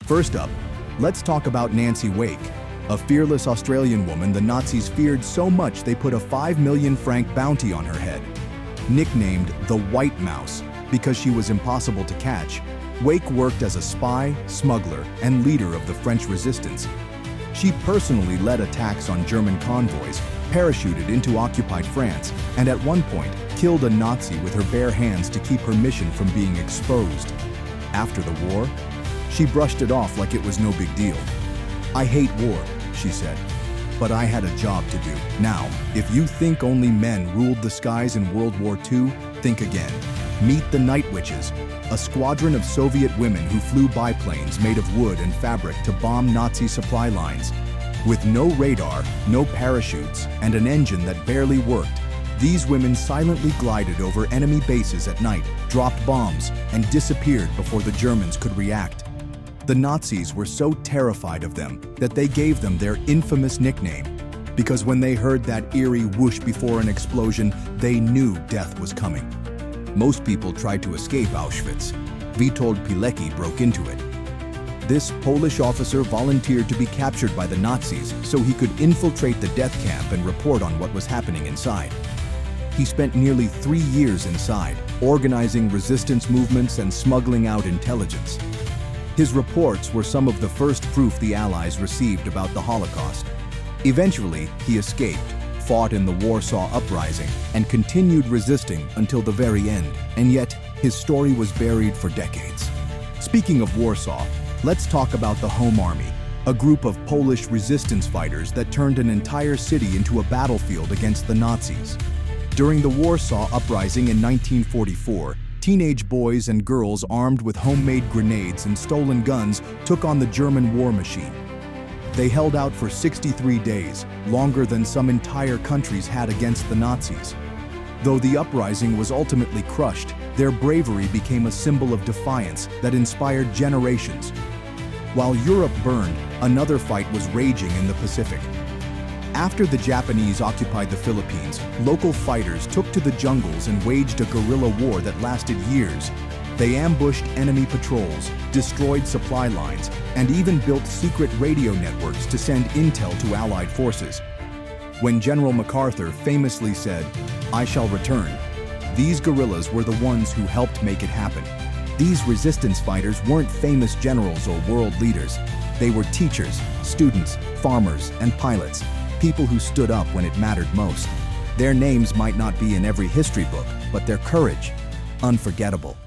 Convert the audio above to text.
First up, let's talk about Nancy Wake, a fearless Australian woman the Nazis feared so much they put a 5 million franc bounty on her head. Nicknamed the White Mouse because she was impossible to catch, Wake worked as a spy, smuggler, and leader of the French resistance. She personally led attacks on German convoys, parachuted into occupied France, and at one point killed a Nazi with her bare hands to keep her mission from being exposed. After the war, she brushed it off like it was no big deal. "I hate war," she said, "but I had a job to do." Now, if you think only men ruled the skies in World War II, think again. Meet the Night Witches, a squadron of Soviet women who flew biplanes made of wood and fabric to bomb Nazi supply lines. With no radar, no parachutes, and an engine that barely worked, these women silently glided over enemy bases at night, dropped bombs, and disappeared before the Germans could react. The Nazis were so terrified of them that they gave them their infamous nickname, because when they heard that eerie whoosh before an explosion, they knew death was coming. Most people tried to escape Auschwitz. Witold Pilecki broke into it. This Polish officer volunteered to be captured by the Nazis so he could infiltrate the death camp and report on what was happening inside. He spent nearly 3 years inside, organizing resistance movements and smuggling out intelligence. His reports were some of the first proof the Allies received about the Holocaust. Eventually, he escaped, fought in the Warsaw Uprising, and continued resisting until the very end. And yet, his story was buried for decades. Speaking of Warsaw, let's talk about the Home Army, a group of Polish resistance fighters that turned an entire city into a battlefield against the Nazis. During the Warsaw Uprising in 1944, teenage boys and girls armed with homemade grenades and stolen guns took on the German war machine. They held out for 63 days, longer than some entire countries had against the Nazis. Though the uprising was ultimately crushed, their bravery became a symbol of defiance that inspired generations. While Europe burned, another fight was raging in the Pacific. After the Japanese occupied the Philippines, local fighters took to the jungles and waged a guerrilla war that lasted years. They ambushed enemy patrols, destroyed supply lines, and even built secret radio networks to send intel to Allied forces. When General MacArthur famously said, "I shall return," these guerrillas were the ones who helped make it happen. These resistance fighters weren't famous generals or world leaders. They were teachers, students, farmers, and pilots, people who stood up when it mattered most. Their names might not be in every history book, but their courage, unforgettable.